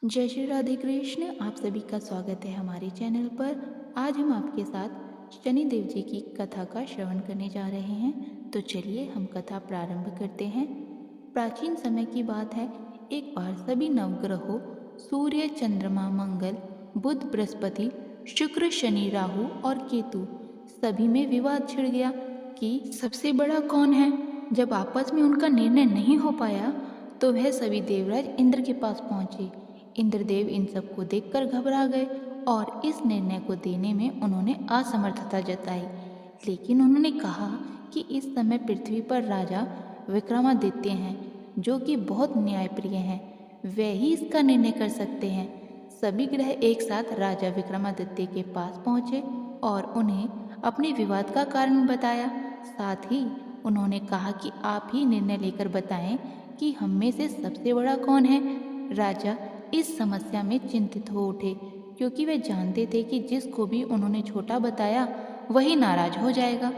जय श्री राधे कृष्ण। आप सभी का स्वागत है हमारे चैनल पर। आज हम आपके साथ शनिदेव जी की कथा का श्रवण करने जा रहे हैं। तो चलिए हम कथा प्रारंभ करते हैं। प्राचीन समय की बात है। एक बार सभी नवग्रहों सूर्य, चंद्रमा, मंगल, बुध, बृहस्पति, शुक्र, शनि, राहु और केतु सभी में विवाद छिड़ गया कि सबसे बड़ा कौन है। जब आपस में उनका निर्णय नहीं हो पाया तो वह सभी देवराज इंद्र के पास पहुंचे। इंद्रदेव इन सबको देखकर घबरा गए और इस निर्णय को देने में उन्होंने असमर्थता जताई। लेकिन उन्होंने कहा कि इस समय पृथ्वी पर राजा विक्रमादित्य हैं, जो कि बहुत न्यायप्रिय हैं। वे ही इसका निर्णय कर सकते हैं। सभी ग्रह एक साथ राजा विक्रमादित्य के पास पहुंचे और उन्हें अपने विवाद का कारण बताया। साथ ही उन्होंने कहा कि आप ही निर्णय लेकर बताएं कि हम में से सबसे बड़ा कौन है। राजा इस समस्या में चिंतित हो उठे, क्योंकि वे जानते थे कि जिसको भी उन्होंने छोटा बताया वही नाराज हो जाएगा।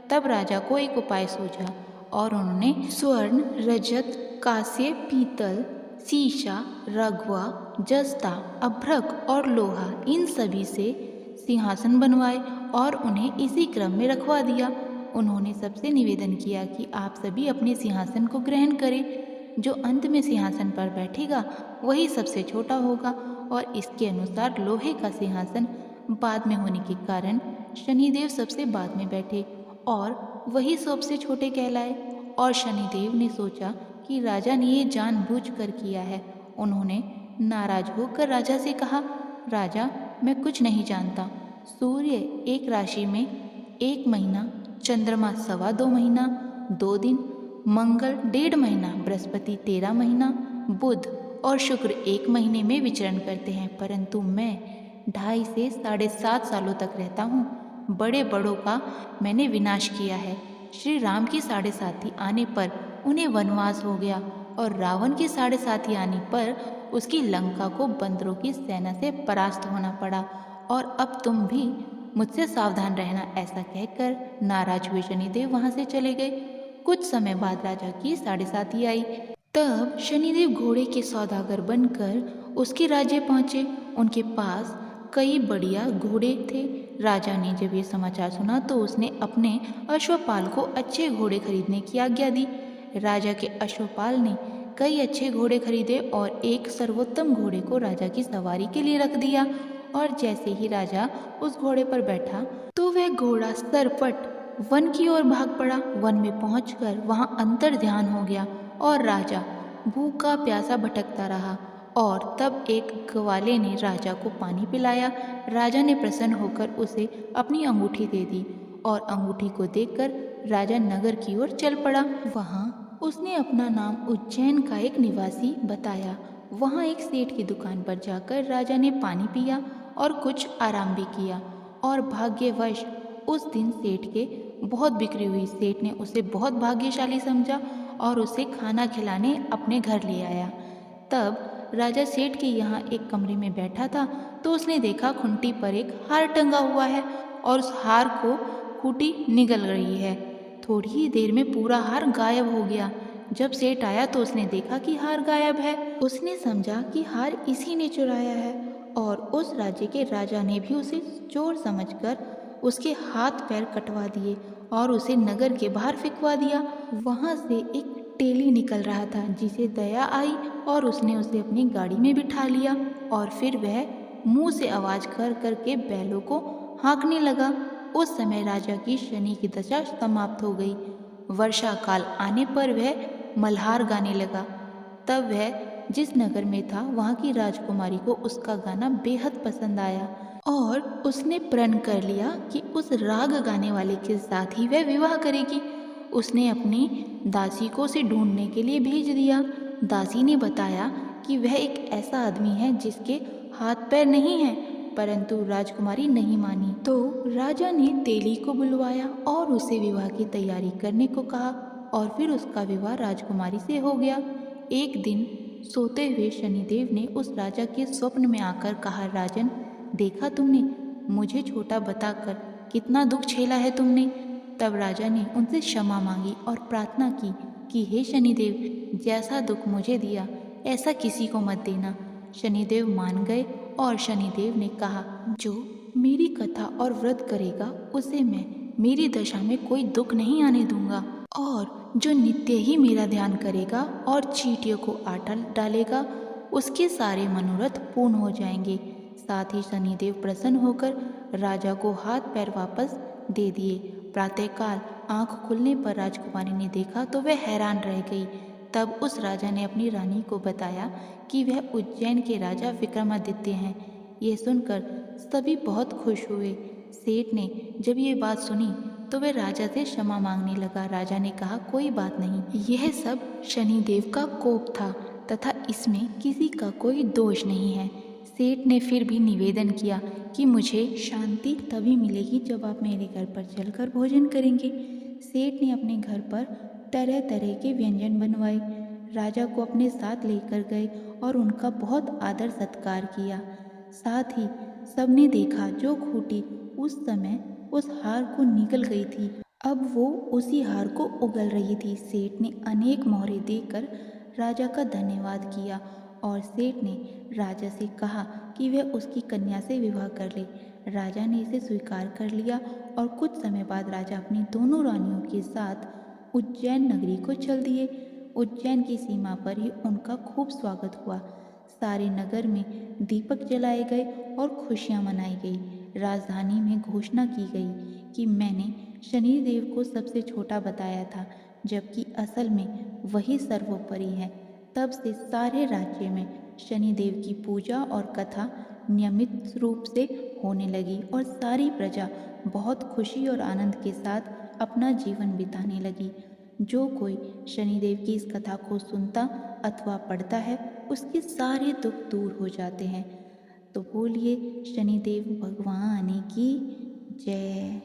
तब राजा को एक उपाय सूझा और उन्होंने स्वर्ण, रजत, कांस्य, पीतल, सीसा, रघवा, जस्ता, अभ्रक और लोहा इन सभी से सिंहासन बनवाए और उन्हें इसी क्रम में रखवा दिया। उन्होंने सबसे निवेदन किया कि आप सभी अपने सिंहासन को ग्रहण करें। जो अंत में सिंहासन पर बैठेगा वही सबसे छोटा होगा। और इसके अनुसार लोहे का सिंहासन बाद में होने के कारण शनिदेव सबसे बाद में बैठे और वही सबसे छोटे कहलाए। और शनिदेव ने सोचा कि राजा ने ये जानबूझकर किया है। उन्होंने नाराज होकर राजा से कहा, राजा, मैं कुछ नहीं जानता। सूर्य एक राशि में 1 महीना, चंद्रमा 2.25 महीना 2 दिन, मंगल 1.5 महीना, बृहस्पति 13 महीना, बुध और शुक्र 1 महीने में विचरण करते हैं, परंतु मैं 2.5 से 7.5 सालों तक रहता हूँ। बड़े बड़ों का मैंने विनाश किया है। श्री राम की 7.5 आने पर उन्हें वनवास हो गया और रावण की 7.5 आने पर उसकी लंका को बंदरों की सेना से परास्त होना पड़ा। और अब तुम भी मुझसे सावधान रहना। ऐसा कहकर नाराज हुए शनिदेव वहां से चले गए। कुछ समय बाद राजा की 7.5 आई। तब शनिदेव घोड़े के सौदागर बनकर उसके राज्य पहुंचे। उनके पास कई बढ़िया घोड़े थे। राजा ने जब ये समाचार सुना तो उसने अपने अश्वपाल को अच्छे घोड़े खरीदने की आज्ञा दी। राजा के अश्वपाल ने कई अच्छे घोड़े खरीदे और एक सर्वोत्तम घोड़े को राजा की सवारी के लिए रख दिया। और जैसे ही राजा उस घोड़े पर बैठा तो वह घोड़ा सरपट वन की ओर भाग पड़ा। वन में पहुंचकर वहां अंतर ध्यान हो गया और राजा भूखा प्यासा भटकता रहा। और तब एक ग्वाले ने राजा को पानी पिलाया। राजा ने प्रसन्न होकर उसे अपनी अंगूठी दे दी और अंगूठी को देखकर राजा नगर की ओर चल पड़ा। वहां उसने अपना नाम उज्जैन का एक निवासी बताया। वहां एक सेठ की दुकान पर जाकर राजा ने पानी पिया और कुछ आराम भी किया। और भाग्यवश उस दिन सेठ के बहुत बिक्री हुई। सेठ ने उसे बहुत भाग्यशाली समझा और उसे खाना खिलाने अपने घर ले आया। तब राजा सेठ के यहाँ एक कमरे में बैठा था तो उसने देखा खूंटी पर एक हार टंगा हुआ है और उस हार को खूंटी निगल रही है। थोड़ी ही देर में पूरा हार गायब हो गया। जब सेठ आया तो उसने देखा कि हार गायब है। उसने समझा कि हार इसी ने चुराया है और उस राज्य के राजा ने भी उसे चोर समझकर उसके हाथ पैर कटवा दिए और उसे नगर के बाहर फेंकवा दिया। वहां से एक टेली निकल रहा था, जिसे दया आई और उसने उसे अपनी गाड़ी में बिठा लिया और फिर वह मुंह से आवाज कर करके बैलों को हाँकने लगा। उस समय राजा की शनि की दशा समाप्त हो गई। वर्षा काल आने पर वह मल्हार गाने लगा। तब वह जिस नगर में था वहाँ की राजकुमारी को उसका गाना बेहद पसंद आया और उसने प्रण कर लिया कि उस राग गाने वाले के साथ ही वह विवाह करेगी। उसने अपनी दासी को उसे ढूंढने के लिए भेज दिया। दासी ने बताया कि वह एक ऐसा आदमी है जिसके हाथ पैर नहीं हैं, परंतु राजकुमारी नहीं मानी। तो राजा ने तेली को बुलवाया और उसे विवाह की तैयारी करने को कहा और फिर उसका विवाह राजकुमारी से हो गया। एक दिन सोते हुए शनिदेव ने उस राजा के स्वप्न में आकर कहा, राजन, देखा तुमने, मुझे छोटा बताकर कितना दुख झेला है तुमने। तब राजा ने उनसे क्षमा मांगी और प्रार्थना की कि हे शनिदेव, जैसा दुख मुझे दिया ऐसा किसी को मत देना। शनिदेव मान गए और शनिदेव ने कहा, जो मेरी कथा और व्रत करेगा उसे मैं मेरी दशा में कोई दुख नहीं आने दूंगा, और जो नित्य ही मेरा ध्यान करेगा और चींटियों को आटा डालेगा उसके सारे मनोरथ पूर्ण हो जाएंगे। साथ ही शनिदेव प्रसन्न होकर राजा को हाथ पैर वापस दे दिए। प्रातःकाल आंख खुलने पर राजकुमारी ने देखा तो वह हैरान रह गई। तब उस राजा ने अपनी रानी को बताया कि वह उज्जैन के राजा विक्रमादित्य हैं। यह सुनकर सभी बहुत खुश हुए। सेठ ने जब ये बात सुनी तो वह राजा से क्षमा मांगने लगा। राजा ने कहा, कोई बात नहीं, यह सब शनिदेव का कोप था तथा इसमें किसी का कोई दोष नहीं है। सेठ ने फिर भी निवेदन किया कि मुझे शांति तभी मिलेगी जब आप मेरे घर पर चलकर भोजन करेंगे। सेठ ने अपने घर पर तरह तरह के व्यंजन बनवाए, राजा को अपने साथ लेकर गए और उनका बहुत आदर सत्कार किया। साथ ही सबने देखा जो खूंटी उस समय उस हार को निकल गई थी, अब वो उसी हार को उगल रही थी। सेठ ने अनेक मोहरे देकर राजा का धन्यवाद किया और सेठ ने राजा से कहा कि वह उसकी कन्या से विवाह कर ले। राजा ने इसे स्वीकार कर लिया और कुछ समय बाद राजा अपनी दोनों रानियों के साथ उज्जैन नगरी को चल दिए। उज्जैन की सीमा पर ही उनका खूब स्वागत हुआ। सारे नगर में दीपक जलाए गए और खुशियां मनाई गई। राजधानी में घोषणा की गई कि मैंने शनिदेव को सबसे छोटा बताया था, जबकि असल में वही सर्वोपरि है। तब से सारे राज्य में शनिदेव की पूजा और कथा नियमित रूप से होने लगी और सारी प्रजा बहुत खुशी और आनंद के साथ अपना जीवन बिताने लगी। जो कोई शनिदेव की इस कथा को सुनता अथवा पढ़ता है उसके सारे दुख दूर हो जाते हैं। तो बोलिए शनिदेव भगवान की जय।